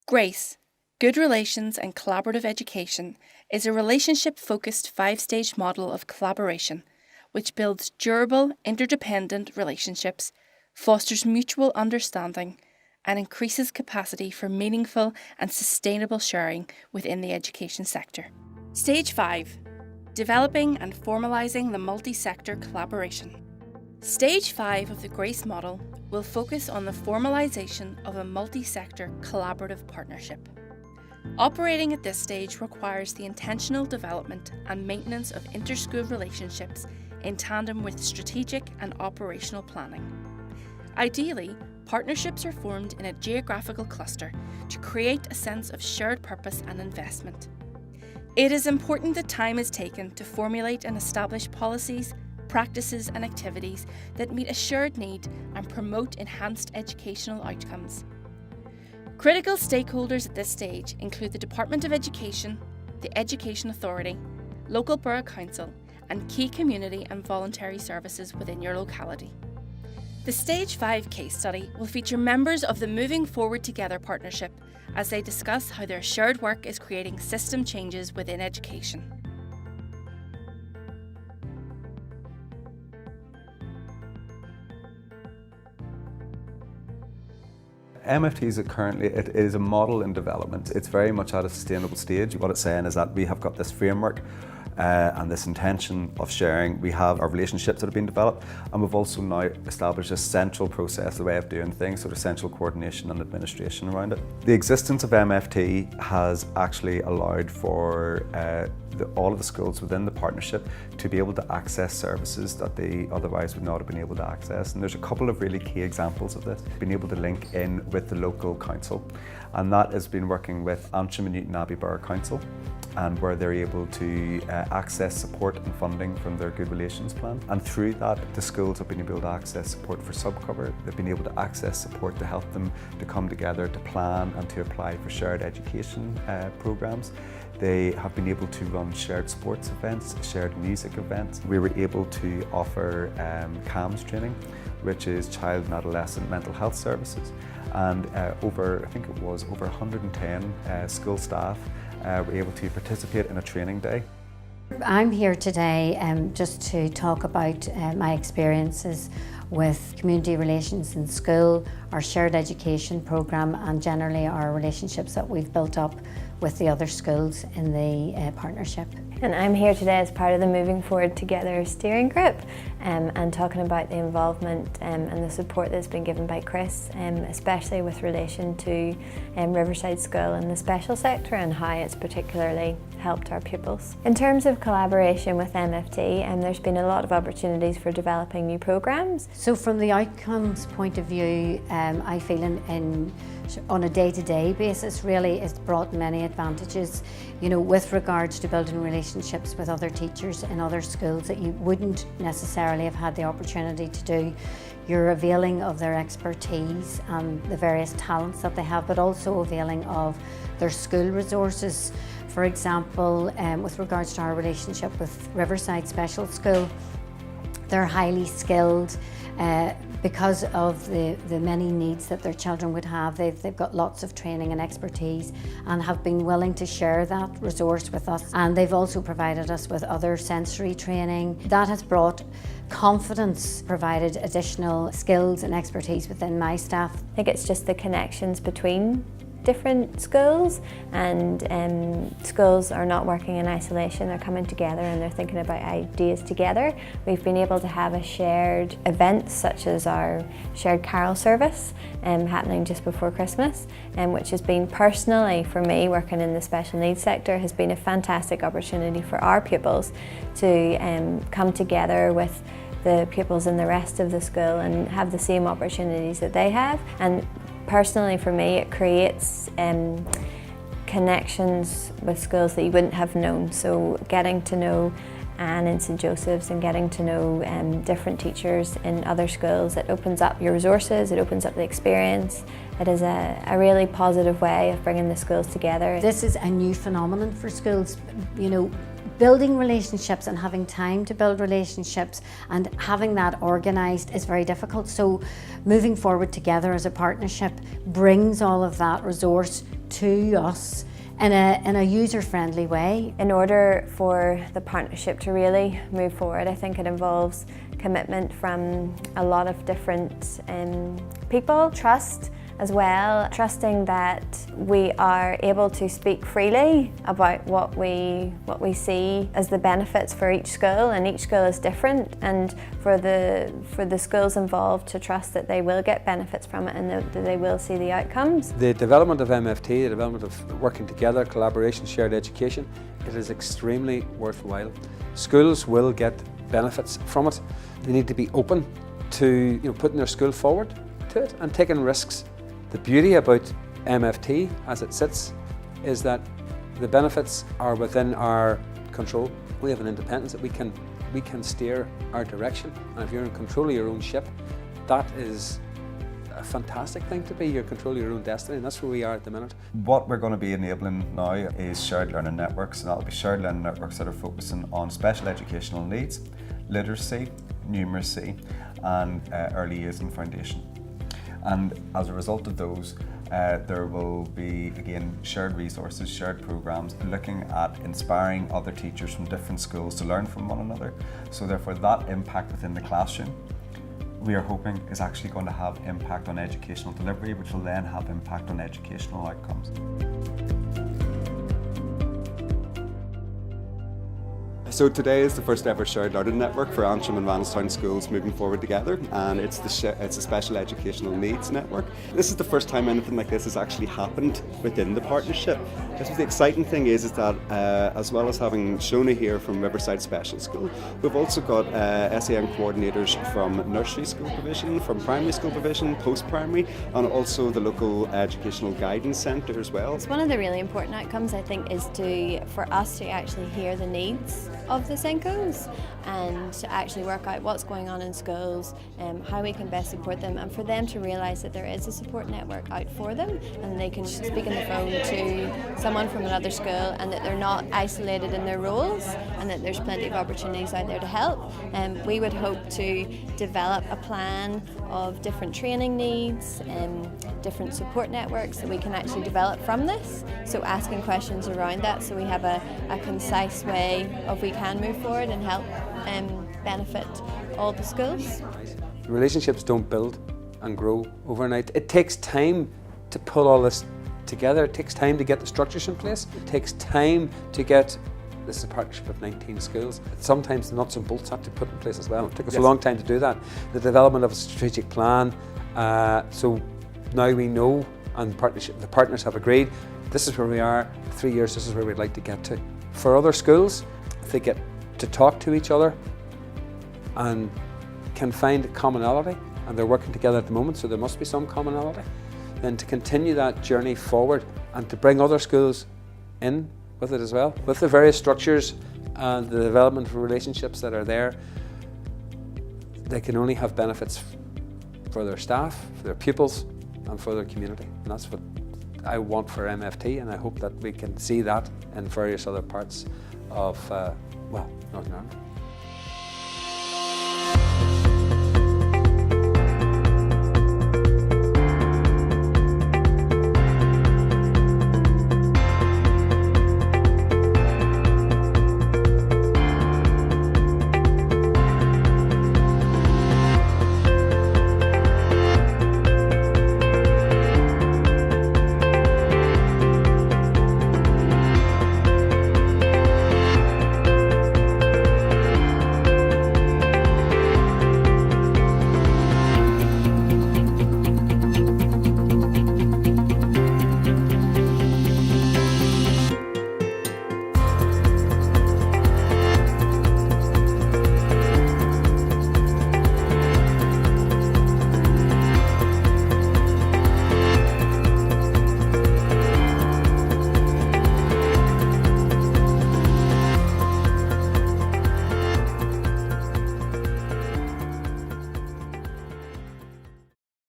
GRACE, Good Relations and Collaborative Education, is a relationship-focused 5-stage model of collaboration which builds durable, interdependent relationships, fosters mutual understanding, and increases capacity for meaningful and sustainable sharing within the education sector. Stage 5. Developing and formalising the multi-sector collaboration. Stage 5 of the GRACE model will focus on the formalisation of a multi-sector collaborative partnership. Operating at this stage requires the intentional development and maintenance of inter-school relationships in tandem with strategic and operational planning. Ideally, partnerships are formed in a geographical cluster to create a sense of shared purpose and investment. It is important that time is taken to formulate and establish policies, practices and activities that meet a shared need and promote enhanced educational outcomes. Critical stakeholders at this stage include the Department of Education, the Education Authority, local borough council, and key community and voluntary services within your locality. The Stage 5 case study will feature members of the Moving Forward Together partnership as they discuss how their shared work is creating system changes within education. MFTs it is a model in development. It's very much at a sustainable stage. What it's saying is that we have got this framework and this intention of sharing. We have our relationships that have been developed, and we've also now established a central process, the way of doing things, sort of central coordination and administration around it. The existence of MFT has actually allowed for all of the schools within the partnership to be able to access services that they otherwise would not have been able to access. And there's a couple of really key examples of this. Being able to link in with the local council, and that has been working with Antrim and Newton Abbey Borough Council, and where they're able to access support and funding from their Good Relations plan. And through that, the schools have been able to access support for subcover. They've been able to access support to help them to come together to plan and to apply for shared education programmes. They have been able to run shared sports events, shared music events. We were able to offer CAMS training, which is Child and Adolescent Mental Health Services. And I think it was over 110 school staff were able to participate in a training day. I'm here today just to talk about my experiences with community relations in school, our shared education programme, and generally our relationships that we've built up with the other schools in the partnership. And I'm here today as part of the Moving Forward Together steering group and talking about the involvement and the support that's been given by Chris, especially with relation to Riverside School and the special sector and how it's particularly helped our pupils. In terms of collaboration with MFT, there's been a lot of opportunities for developing new programmes. So from the outcomes point of view, I feel on a day-to-day basis really it's brought many advantages, you know, with regards to building relationships with other teachers in other schools that you wouldn't necessarily have had the opportunity to do. You're availing of their expertise and the various talents that they have, but also availing of their school resources. For example, with regards to our relationship with Riverside Special School, they're highly skilled because of the many needs that their children would have. They've got lots of training and expertise and have been willing to share that resource with us. And they've also provided us with other sensory training. That has brought confidence, provided additional skills and expertise within my staff. I think it's just the connections between different schools, and schools are not working in isolation. They're coming together and they're thinking about ideas together. We've been able to have a shared event such as our shared carol service happening just before Christmas, which has been personally for me working in the special needs sector has been a fantastic opportunity for our pupils to come together with the pupils in the rest of the school and have the same opportunities that they have. And personally for me, it creates connections with schools that you wouldn't have known. So getting to know Anne in St Joseph's and getting to know different teachers in other schools, it opens up your resources, it opens up the experience. It is a really positive way of bringing the schools together. This is a new phenomenon for schools, you know, building relationships and having time to build relationships and having that organised is very difficult. So moving forward together as a partnership brings all of that resource to us in a user-friendly way. In order for the partnership to really move forward, I think it involves commitment from a lot of different people, trust as well, trusting that we are able to speak freely about what we see as the benefits for each school, and each school is different, and for the schools involved to trust that they will get benefits from it and that they will see the outcomes. The development of MFT, the development of working together, collaboration, shared education, it is extremely worthwhile. Schools will get benefits from it. They need to be open to putting their school forward to it and taking risks. The beauty about MFT as it sits is that the benefits are within our control. We have an independence that we can steer our direction, and if you're in control of your own ship, that is a fantastic thing to be. You're in control of your own destiny, and that's where we are at the minute. What we're going to be enabling now is shared learning networks, and that'll be shared learning networks that are focusing on special educational needs, literacy, numeracy, and early years and foundation. And as a result of those, there will be, again, shared resources, shared programs, looking at inspiring other teachers from different schools to learn from one another. So therefore that impact within the classroom, we are hoping is actually going to have impact on educational delivery, which will then have impact on educational outcomes. So today is the first ever shared learning network for Antrim and Vanstown schools moving forward together, and it's a special educational needs network. This is the first time anything like this has actually happened within the partnership. This is the exciting thing is that as well as having Shona here from Riverside Special School, we've also got SEN coordinators from nursery school provision, from primary school provision, post-primary, and also the local educational guidance centre as well. One of the really important outcomes, I think, is for us to actually hear the needs of the SENCOs and to actually work out what's going on in schools, how we can best support them, and for them to realise that there is a support network out for them and they can speak on the phone to someone from another school, and that they're not isolated in their roles, and that there's plenty of opportunities out there to help. We would hope to develop a plan of different training needs and different support networks that we can actually develop from this, so asking questions around that so we have a concise way of we can move forward and help benefit all the schools. Relationships don't build and grow overnight. It takes time to pull all this together. It takes time to get the structures in place. It takes time to get, this is a partnership of 19 schools. Sometimes the nuts and bolts have to be put in place as well. It took us a long time to do that. The development of a strategic plan. So now we know, and the partners have agreed, this is where we are, 3 years, this is where we'd like to get to. For other schools, if they get to talk to each other and can find commonality, and they're working together at the moment, so there must be some commonality, then to continue that journey forward and to bring other schools in with it as well, with the various structures and the development of relationships that are there, they can only have benefits for their staff, for their pupils, and for their community. And that's what I want for MFT, and I hope that we can see that in various other parts of Northern Ireland.